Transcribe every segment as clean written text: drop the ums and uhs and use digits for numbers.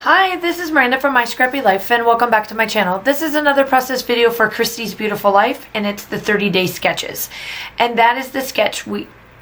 Hi, this is Miranda from My Scrappy Life and welcome back to my channel. This is another process video for Christy's Beautiful Life and it's the 30-day sketches. And that is the sketch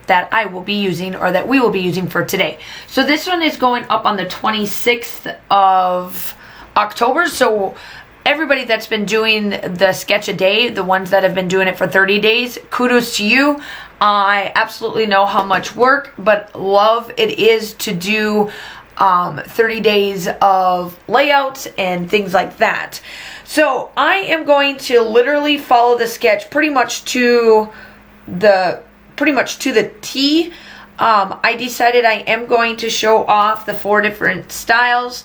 that I will be using, or that we will be using for today. So this one is going up on the 26th of October. So everybody that's been doing the sketch a day, the ones that have been doing it for 30 days, kudos to you. I absolutely know how much work, but love it is to do 30 days of layouts and things like that. So I am going to literally follow the sketch pretty much to the T. I decided I am going to show off the 4 different styles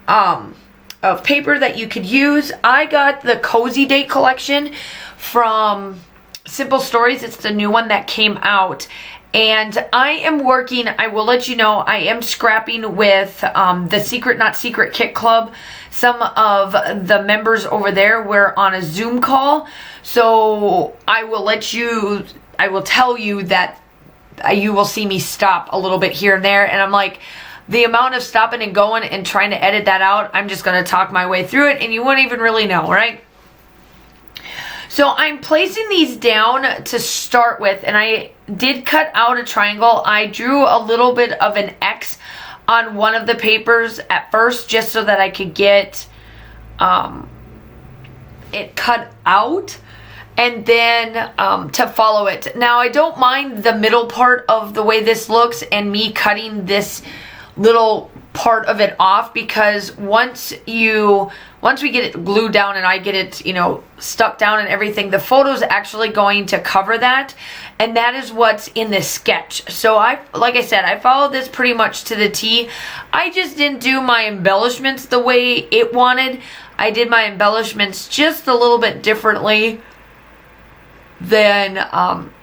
of paper that you could use. I got the Cozy Day collection from Simple Stories. It's the new one that came out. And I am working, I will let you know, I am scrapping with the Secret Not Secret Kit Club. Some of the members over there were on a Zoom call. So I will tell you that you will see me stop a little bit here and there. And I'm like, the amount of stopping and going and trying to edit that out, I'm just going to talk my way through it and you wouldn't even really know, right? So I'm placing these down to start with, and I did cut out a triangle. I drew a little bit of an X on one of the papers at first just so that I could get it cut out and then to follow it. Now I don't mind the middle part of the way this looks and me cutting this little part of it off, because once we get it glued down and I get it, stuck down and everything, the photo's actually going to cover that, and that is what's in this sketch. So like I said, I followed this pretty much to the T. I just didn't do my embellishments the way it wanted. I did my embellishments just a little bit differently than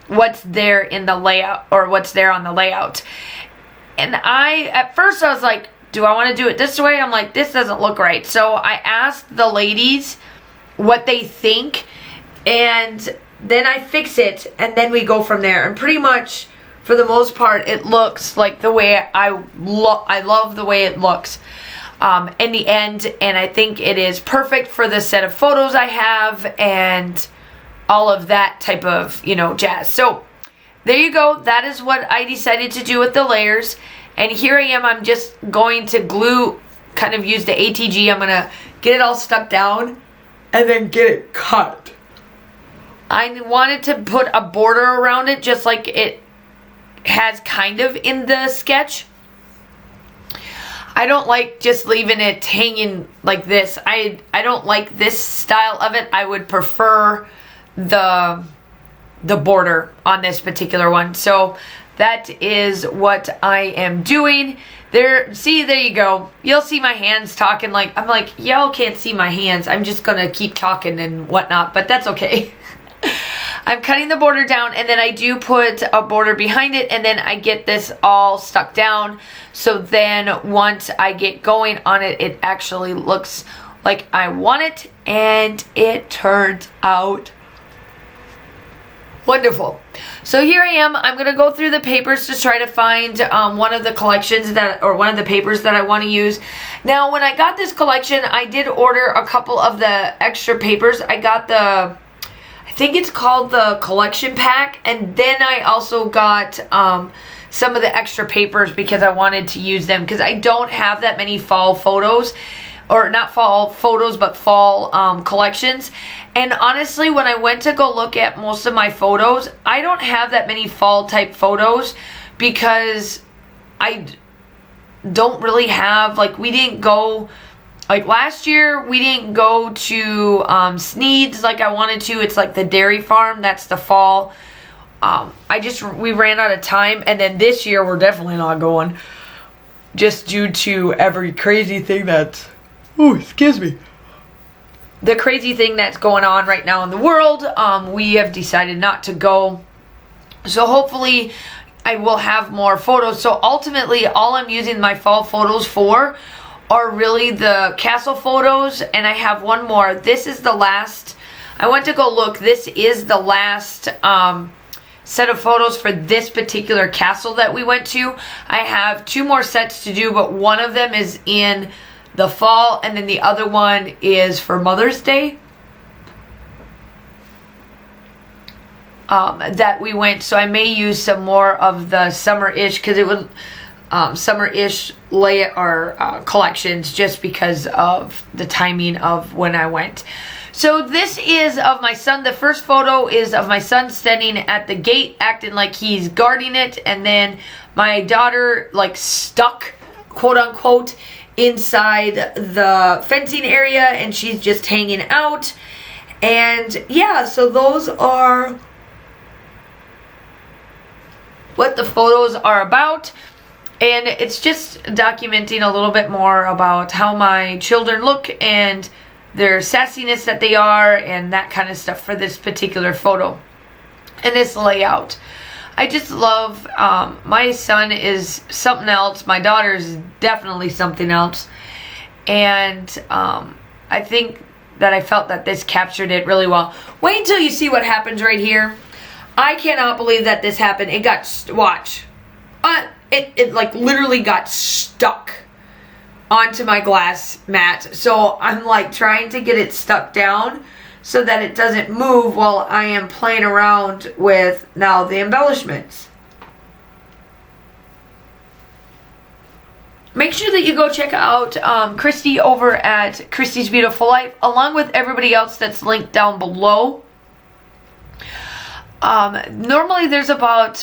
what's there in the layout, or what's there on the layout. And at first I was like, do I want to do it this way? I'm like, this doesn't look right. So I asked the ladies what they think, and then I fix it, and then we go from there. And pretty much, for the most part, it looks like the way I love the way it looks in the end, and I think it is perfect for the set of photos I have and all of that type of, jazz. So there you go. That is what I decided to do with the layers. And here I am. I'm just going to glue, kind of use the ATG. I'm going to get it all stuck down and then get it cut. I wanted to put a border around it just like it has kind of in the sketch. I don't like just leaving it hanging like this. I don't like this style of it. I would prefer the border on this particular one. So that is what I am doing. There you go. You'll see my hands talking I'm like, y'all can't see my hands. I'm just gonna keep talking and whatnot, but that's okay. I'm cutting the border down, and then I do put a border behind it, and then I get this all stuck down. So then once I get going on it, it actually looks like I want it, and it turns out wonderful. So here I am. I'm going to go through the papers to try to find one of the collections one of the papers that I want to use. Now, when I got this collection, I did order a couple of the extra papers. I got I think it's called the collection pack, and then I also got some of the extra papers because I wanted to use them, because I don't have that many fall photos, or not fall photos, but fall collections. And honestly, when I went to go look at most of my photos, I don't have that many fall type photos, because I don't really have, we didn't go, last year we didn't go to Sneed's like I wanted to. It's like the dairy farm, that's the fall. We ran out of time, and then this year we're definitely not going, just due to every crazy thing that's, excuse me, the crazy thing that's going on right now in the world. We have decided not to go. So hopefully I will have more photos. So ultimately, all I'm using my fall photos for are really the castle photos. And I have one more. This is the last. I went to go look. This is the last set of photos for this particular castle that we went to. I have 2 more sets to do, but one of them is in the fall, and then the other one is for Mother's Day. That we went, so I may use some more of the summer-ish, because it was summer-ish collections, just because of the timing of when I went. So this is of my son. The first photo is of my son standing at the gate acting like he's guarding it, and then my daughter like stuck, quote unquote, inside the fencing area, and she's just hanging out. And yeah, so those are what the photos are about. And it's just documenting a little bit more about how my children look and their sassiness that they are, and that kind of stuff for this particular photo and this layout. I just love, my son is something else. My daughter is definitely something else. And I think that I felt that this captured it really well. Wait until you see what happens right here. I cannot believe that this happened. It got, watch. It like literally got stuck onto my glass mat. So I'm like trying to get it stuck down so that it doesn't move while I am playing around with now the embellishments. Make sure that you go check out Christy over at Christy's Beautiful Life, along with everybody else that's linked down below. Normally there's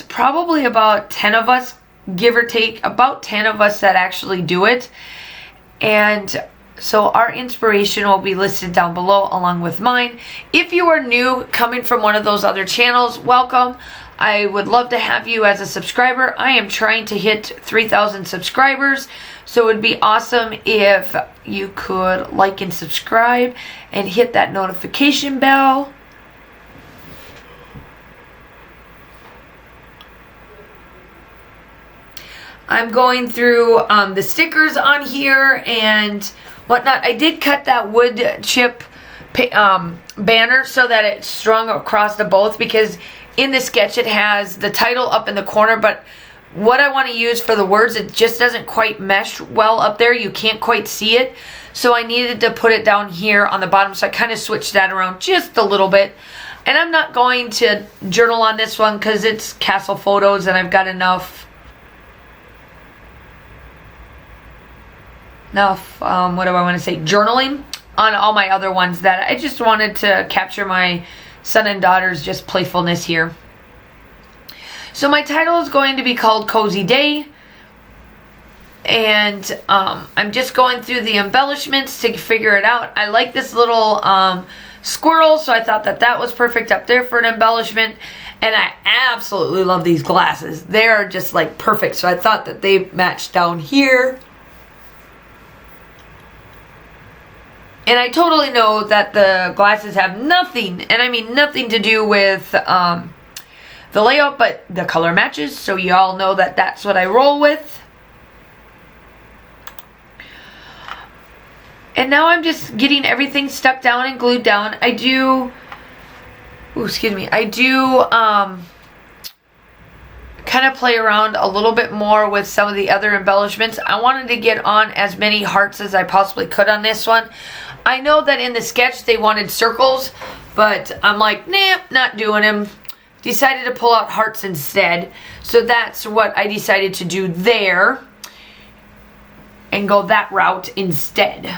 probably about 10 of us, give or take, about 10 of us that actually do it. And so our inspiration will be listed down below along with mine. If you are new, coming from one of those other channels, welcome. I would love to have you as a subscriber. I am trying to hit 3,000 subscribers, so it would be awesome if you could like and subscribe and hit that notification bell. I'm going through the stickers on here and whatnot. I did cut that wood chip banner so that it's strung across the both, because in the sketch it has the title up in the corner, but what I want to use for the words, it just doesn't quite mesh well up there. You can't quite see it. So I needed to put it down here on the bottom, so I kind of switched that around just a little bit. And I'm not going to journal on this one because it's castle photos and I've got enough what do I want to say, journaling on all my other ones, that I just wanted to capture my son and daughter's just playfulness here. So my title is going to be called Cozy Day, and I'm just going through the embellishments to figure it out. I like this little squirrel, so I thought that that was perfect up there for an embellishment. And I absolutely love these glasses. They are just like perfect, so I thought that they matched down here. And I totally know that the glasses have nothing, and I mean nothing, to do with the layout, but the color matches, so you all know that that's what I roll with. And now I'm just getting everything stuck down and glued down. I do kind of play around a little bit more with some of the other embellishments. I wanted to get on as many hearts as I possibly could on this one. I know that in the sketch they wanted circles, but I'm like, nah, not doing them. Decided to pull out hearts instead. So that's what I decided to do there and go that route instead.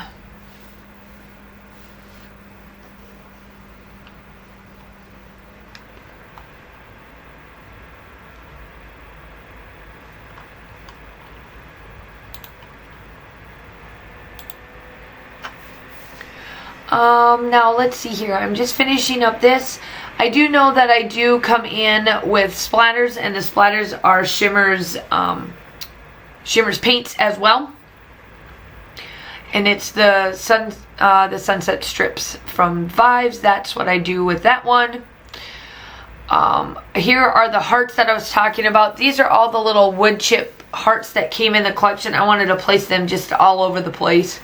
Now let's see here. I'm just finishing up this. I do know that I do come in with splatters, and the splatters are Shimmer's paints as well. And it's the sunset strips from Vives. That's what I do with that one. Here are the hearts that I was talking about. These are all the little wood chip hearts that came in the collection. I wanted to place them just all over the place.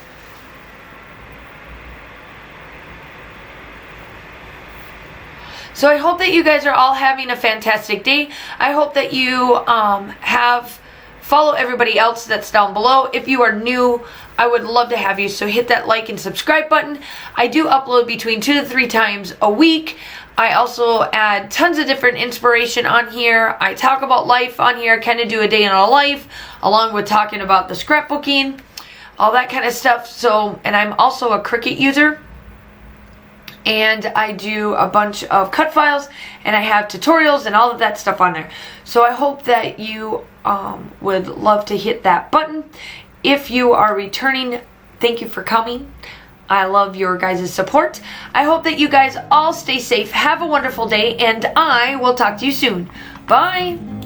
So I hope that you guys are all having a fantastic day. I hope that you have follow everybody else that's down below. If you are new, I would love to have you, so hit that like and subscribe button. I do upload between 2 to 3 times a week. I also add tons of different inspiration on here. I talk about life on here, kind of do a day in a life, along with talking about the scrapbooking, all that kind of stuff. So, and I'm also a Cricut user, and I do a bunch of cut files, and I have tutorials and all of that stuff on there. So I hope that you would love to hit that button. If you are returning, thank you for coming. I love your guys' support. I hope that you guys all stay safe. Have a wonderful day, and I will talk to you soon. Bye.